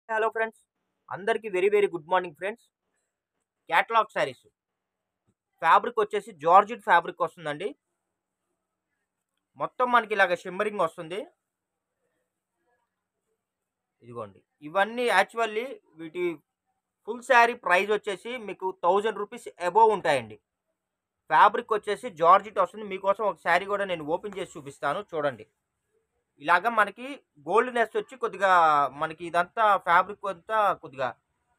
Hello friends, అందరికీ very very good morning friends. Catalogue saris fabric వచ్చేసి georgette fabric వస్తుందండి. మొత్తం మనకి ఇలాగ షిమ్మరింగ్ వస్తుంది. ఇదిగోండి, ఇవన్నీ యాక్చువల్లీ వీటి ఫుల్ శారీ ప్రైస్ వచ్చేసి మీకు 1000 రూపీస్ అబోవ్ ఉంటాయండి. ఫ్యాబ్రిక్ వచ్చేసి జార్జెట్ వస్తుంది. మీకోసం ఒక శారీ కూడా నేను ఓపెన్ చేసి చూపిస్తాను, చూడండి. ఇలాగ మనకి గోల్డ్ నెస్ వచ్చి కొద్దిగా మనకి ఇదంతా ఫ్యాబ్రిక్ అంతా కొద్దిగా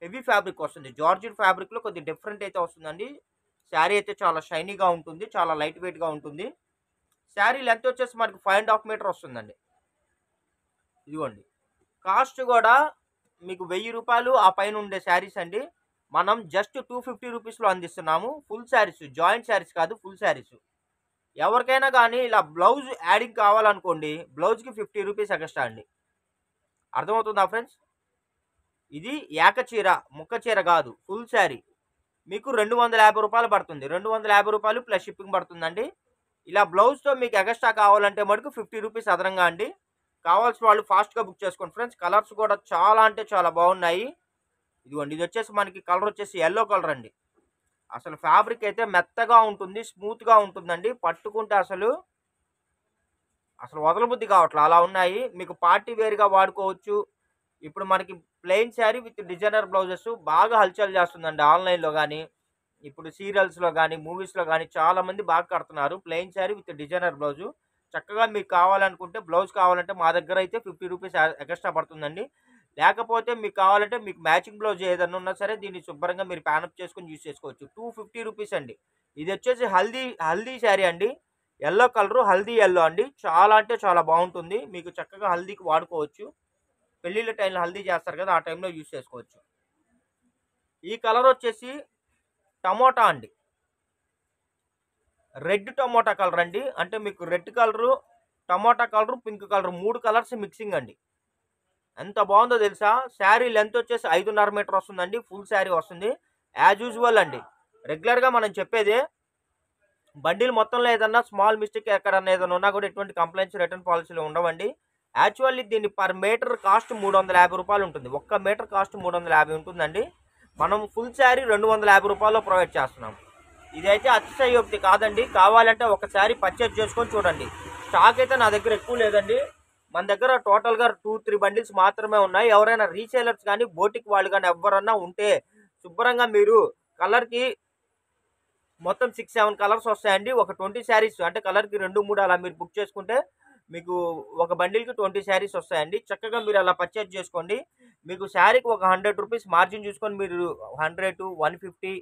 హెవీ ఫ్యాబ్రిక్ వస్తుంది. జార్జెట్ ఫ్యాబ్రిక్లో కొద్దిగా డిఫరెంట్ అయితే వస్తుందండి. శారీ అయితే చాలా షైనీగా ఉంటుంది, చాలా లైట్ వెయిట్గా ఉంటుంది. శారీ లెంత్ వచ్చేసి మనకి 5.5 మీటర్ వస్తుందండి. ఇదిగోండి, కాస్ట్ కూడా మీకు 1000 రూపాయలు ఆ పైన ఉండే శారీస్ అండి. మనం జస్ట్ 250 రూపీస్లో అందిస్తున్నాము. ఫుల్ శారీస్, జాయింట్ శారీస్ కాదు, ఫుల్ శారీస్. ఎవరికైనా కానీ ఇలా బ్లౌజ్ యాడింగ్ కావాలనుకోండి, బ్లౌజ్కి 50 రూపీస్ ఎక్స్ట్రా అండి. అర్థమవుతుందా ఫ్రెండ్స్? ఇది ఏక చీర, ముక్క చీర కాదు, ఫుల్ శారీ. మీకు 250 రూపాయలు పడుతుంది. 250 రూపాయలు ప్లస్ షిప్పింగ్ పడుతుందండి. ఇలా బ్లౌజ్తో మీకు ఎక్స్ట్రా కావాలంటే మటుకు 50 రూపీస్ అదనంగా అండి. కావాల్సిన వాళ్ళు ఫాస్ట్గా బుక్ చేసుకోండి ఫ్రెండ్స్. కలర్స్ కూడా చాలా అంటే చాలా బాగున్నాయి. ఇదిగోండి, ఇది వచ్చేసి మనకి కలర్ వచ్చేసి ఎల్లో కలర్ అండి. అసలు ఫ్యాబ్రిక్ అయితే మెత్తగా ఉంటుంది, స్మూత్గా ఉంటుందండి. పట్టుకుంటే అసలు వదలబుద్ధి కావట్లేదు, అలా ఉన్నాయి. మీకు పార్టీ వేర్గా వాడుకోవచ్చు. ఇప్పుడు మనకి plain sari with designer blouses బాగా హల్చల్ చేస్తుందండి ఆన్లైన్లో కానీ, ఇప్పుడు సీరియల్స్లో కానీ, మూవీస్లో కానీ చాలామంది బాగా కడుతున్నారు. Plain sari with designer blouse చక్కగా మీకు కావాలనుకుంటే, బ్లౌజ్ కావాలంటే మా దగ్గర అయితే 50 రూపీస్ ఎక్స్ట్రా పడుతుందండి. లేకపోతే మీకు కావాలంటే మీకు మ్యాచింగ్ బ్లౌజ్ ఏదైనా ఉన్నా సరే దీన్ని శుభ్రంగా మీరు ప్యానప్ చేసుకొని యూజ్ చేసుకోవచ్చు. 250 రూపీస్ అండి. ఇది వచ్చేసి హల్దీ శారీ అండి. ఎల్లో కలరు, హల్దీ ఎల్లో అండి. చాలా అంటే చాలా బాగుంటుంది. మీకు చక్కగా హల్దీకి వాడుకోవచ్చు. పెళ్ళిళ్ళ టైంలో హల్దీ చేస్తారు కదా, ఆ టైంలో యూజ్ చేసుకోవచ్చు. ఈ కలర్ వచ్చేసి టమోటా అండి, రెడ్ టమోటా కలర్ అండి. అంటే మీకు red colour, tomato colour, pink colour 3 colours mixing అండి. ఎంత బాగుందో తెలుసా? శారీ లెంత్ వచ్చేసి 5.5 మీటర్ వస్తుందండి. ఫుల్ శారీ వస్తుంది. యాజ్ యూజువల్ అండి, రెగ్యులర్గా మనం చెప్పేదే. బండిల్ మొత్తంలో ఏదన్నా స్మాల్ మిస్టేక్ ఎక్కడన్నా ఏదైనా ఉన్నా కూడా ఎటువంటి కంప్లైంట్స్, రిటర్న్ పాలసీలు ఉండవండి. యాక్చువల్లీ దీన్ని పర్ మీటర్ కాస్ట్ 350 రూపాయలు ఉంటుంది. ఒక్క మీటర్ కాస్ట్ 350 ఉంటుందండి. మనం ఫుల్ శారీ 250 రూపాయల్లో ప్రొవైడ్ చేస్తున్నాం. ఇదైతే అతిశయోక్తి కాదండి. కావాలంటే ఒకసారి పర్చేజ్ చేసుకొని చూడండి. స్టాక్ అయితే నా దగ్గర ఎక్కువ లేదండి. మన దగ్గర టోటల్గా 2-3 బండిల్స్ మాత్రమే ఉన్నాయి. ఎవరైనా రీసేలర్స్ కానీ, బోటిక్ వాళ్ళు కానీ ఎవరన్నా ఉంటే శుభ్రంగా మీరు కలర్కి మొత్తం 6-7 కలర్స్ వస్తాయండి. ఒక 20 శారీస్ అంటే కలర్కి 2-3 అలా మీరు బుక్ చేసుకుంటే మీకు ఒక బండిల్కి 20 శారీస్ వస్తాయండి. చక్కగా మీరు అలా పర్చేజ్ చేసుకోండి. మీకు శారీకి ఒక 100 రూపీస్ మార్జిన్ చూసుకొని మీరు 100, 150,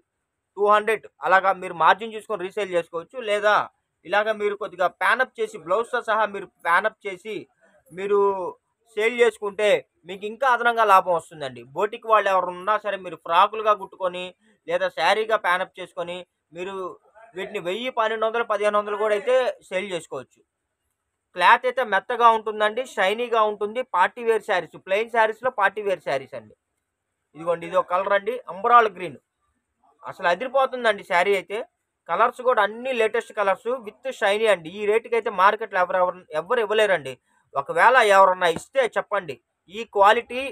200 అలాగా మీరు మార్జిన్ చూసుకొని రీసేల్ చేసుకోవచ్చు. లేదా ఇలాగ మీరు కొద్దిగా ప్యానప్ చేసి, బ్లౌజ్తో సహా మీరు ప్యానప్ చేసి మీరు సేల్ చేసుకుంటే మీకు ఇంకా అదనంగా లాభం వస్తుందండి. బోటిక్ వాళ్ళు ఎవరు ఉన్నా సరే మీరు ఫ్రాకులుగా కుట్టుకొని లేదా శారీగా ప్యానప్ చేసుకొని మీరు వీటిని 1000, 1200, 1500 కూడా అయితే సేల్ చేసుకోవచ్చు. క్లాత్ అయితే మెత్తగా ఉంటుందండి, షైనీగా ఉంటుంది. పార్టీ వేర్ శారీస్, ప్లెయిన్ శారీస్లో పార్టీ వేర్ శారీస్ అండి. ఇదిగోండి, ఇది ఒక కలర్ అండి, అంబరాల్ గ్రీన్. అసలు అదిరిపోతుందండి శారీ అయితే. కలర్స్ కూడా అన్ని లేటెస్ట్ కలర్స్ విత్ షైనీ అండి. ఈ రేటుకి అయితే మార్కెట్లో ఎవరు ఇవ్వలేరండి. ఒకవేళ ఎవరన్నా ఇస్తే చెప్పండి. ఈ క్వాలిటీ,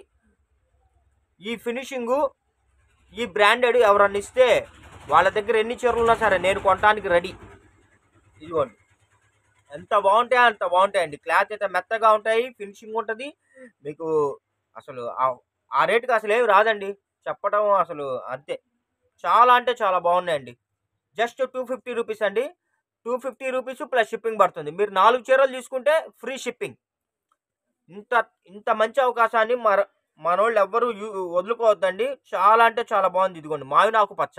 ఈ ఫినిషింగు, ఈ బ్రాండెడ్ ఎవరన్నా ఇస్తే వాళ్ళ దగ్గర ఎన్ని చీరలు ఉన్నా సరే నేను కొనడానికి రెడీ. ఇదిగోండి, ఎంత బాగుంటాయో అంత బాగుంటాయండి. క్లాత్ అయితే మెత్తగా ఉంటాయి, ఫినిషింగ్ ఉంటుంది. మీకు అసలు ఆ రేటుకి అసలు ఏమి రాదండి చెప్పడం, అసలు అంతే. చాలా అంటే చాలా బాగున్నాయండి. జస్ట్ 250 రూపీస్ అండి. 250 రూపీస్ ప్లస్ షిప్పింగ్ పడుతుంది. మీరు 4 చీరలు తీసుకుంటే ఫ్రీ షిప్పింగ్. ఇంత ఇంత మంచి అవకాశాన్ని మనోళ్ళు ఎవ్వరూ వదులుకోవద్దండి. చాలా అంటే చాలా బాగుంది. ఇదిగోండి, మావినాకు పచ్చ.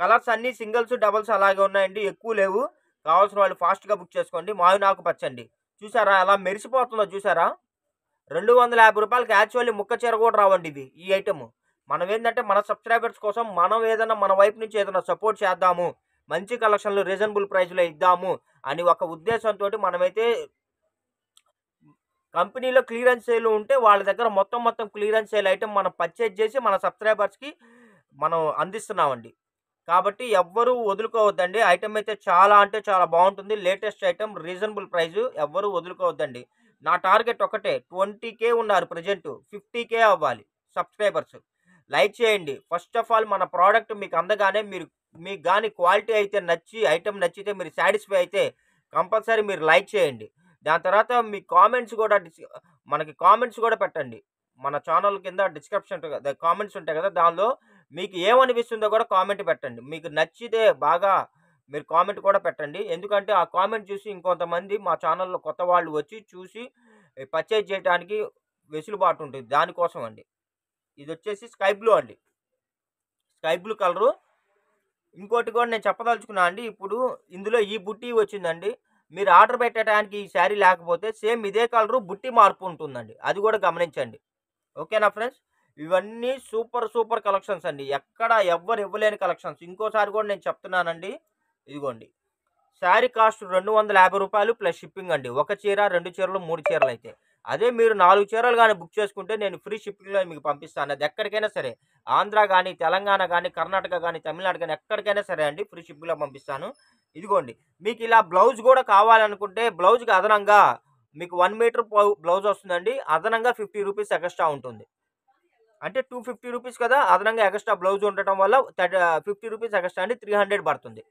కలర్స్ అన్నీ సింగిల్స్, డబల్స్ అలాగే ఉన్నాయండి, ఎక్కువ లేవు. కావాల్సిన వాళ్ళు ఫాస్ట్గా బుక్ చేసుకోండి. మావినాకు పచ్చ అండి. చూసారా ఎలా మెరిసిపోతుందో చూసారా? 250 రూపాయలకి యాక్చువల్లీ ముక్క చీర కూడా రావండి ఇవి. ఈ ఐటమ్ మనం ఏంటంటే మన సబ్స్క్రైబర్స్ కోసం మనం ఏదైనా మన వైపు నుంచి ఏదైనా సపోర్ట్ చేద్దాము, మంచి కలెక్షన్లు రీజనబుల్ ప్రైస్లో ఇద్దాము అని ఒక ఉద్దేశంతో మనమైతే కంపెనీలో క్లియరెన్స్ సేల్ ఉంటే వాళ్ళ దగ్గర మొత్తం క్లియరెన్స్ సేల్ ఐటమ్ మనం పర్చేజ్ చేసి మన సబ్స్క్రైబర్స్కి మనం అందిస్తున్నామండి. కాబట్టి ఎవ్వరూ వదులుకోవద్దండి. ఐటమ్ అయితే చాలా అంటే చాలా బాగుంటుంది. లేటెస్ట్ ఐటమ్, రీజనబుల్ ప్రైజు, ఎవ్వరూ వదులుకోవద్దండి. నా టార్గెట్ ఒకటే 20K ఉన్నారు ప్రజెంట్, 50K అవ్వాలి సబ్స్క్రైబర్స్. లైక్ చేయండి. ఫస్ట్ ఆఫ్ ఆల్ మన ప్రోడక్ట్ మీకు అందగానే మీకు కానీ క్వాలిటీ అయితే ఐటెం నచ్చితే మీరు సాటిస్ఫై అయితే కంపల్సరీ మీరు లైక్ చేయండి. దాని తర్వాత మీ కామెంట్స్ కూడా మనకి కామెంట్స్ కూడా పెట్టండి. మన ఛానల్ కింద డిస్క్రిప్షన్ కామెంట్స్ ఉంటాయి కదా, దానిలో మీకు ఏమనిపిస్తుందో కూడా కామెంట్ పెట్టండి. మీకు నచ్చితే బాగా మీరు కామెంట్ కూడా పెట్టండి. ఎందుకంటే ఆ కామెంట్ చూసి ఇంకొంతమంది మా ఛానల్లో కొత్త వాళ్ళు వచ్చి చూసి పర్చేజ్ చేయడానికి వెసులుబాటు ఉంటుంది, దానికోసం అండి. ఇది వచ్చేసి స్కై బ్లూ అండి, స్కై బ్లూ కలరు. ఇంకోటి కూడా నేను చెప్పదలుచుకున్నా అండి, ఇప్పుడు ఇందులో ఈ బుట్టి వచ్చిందండి. మీరు ఆర్డర్ పెట్టడానికి ఈ శారీ లేకపోతే సేమ్ ఇదే కలరు బుట్టి మార్పు ఉంటుందండి, అది కూడా గమనించండి. ఓకేనా ఫ్రెండ్స్? ఇవన్నీ సూపర్ కలెక్షన్స్ అండి, ఎక్కడ ఎవ్వరు ఇవ్వలేని కలెక్షన్స్. ఇంకోసారి కూడా నేను చెప్తున్నానండి, ఇదిగోండి శారీ కాస్ట్ 250 రూపాయలు ప్లస్ షిప్పింగ్ అండి. ఒక చీర, 2 చీరలు, 3 చీరలు అయితే. అదే మీరు 4 చీరలు కానీ బుక్ చేసుకుంటే నేను ఫ్రీ షిప్పింగ్లో మీకు పంపిస్తాను. అది ఎక్కడికైనా సరే, ఆంధ్ర కానీ, తెలంగాణ కానీ, కర్ణాటక కానీ, తమిళనాడు కానీ, ఎక్కడికైనా సరే అండి ఫ్రీ షిప్పింగ్లో పంపిస్తాను. ఇదిగోండి మీకు ఇలా బ్లౌజ్ కూడా కావాలనుకుంటే బ్లౌజ్కి అదనంగా మీకు 1 మీటర్ బ్లౌజ్ వస్తుందండి, అదనంగా 50 రూపీస్ ఎక్స్ట్రా ఉంటుంది. అంటే 250 రూపీస్ కదా, అదనంగా ఎక్స్ట్రా బ్లౌజ్ ఉండటం వల్ల 50 రూపీస్ ఎక్స్ట్రా అండి, 300 పడుతుంది.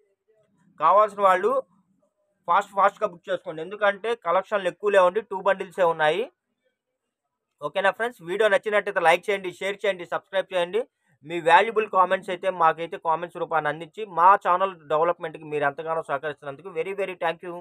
కావాల్సిన వాళ్ళు ఫాస్ట్గా బుక్ చేసుకోండి, ఎందుకంటే కలెక్షన్లు ఎక్కువ లేవండి, 2 బండిల్సే ఉన్నాయి. ఓకేనా ఫ్రెండ్స్? వీడియో నచ్చినట్టయితే లైక్ చేయండి, షేర్ చేయండి, సబ్స్క్రైబ్ చేయండి. మీ వాల్యుబుల్ కామెంట్స్ అయితే మాకైతే కామెంట్స్ రూపాన్ని అందించి మా ఛానల్ డెవలప్మెంట్కి మీరు ఎంతగానో సహకరిస్తున్నందుకు వెరీ థ్యాంక్ యూ.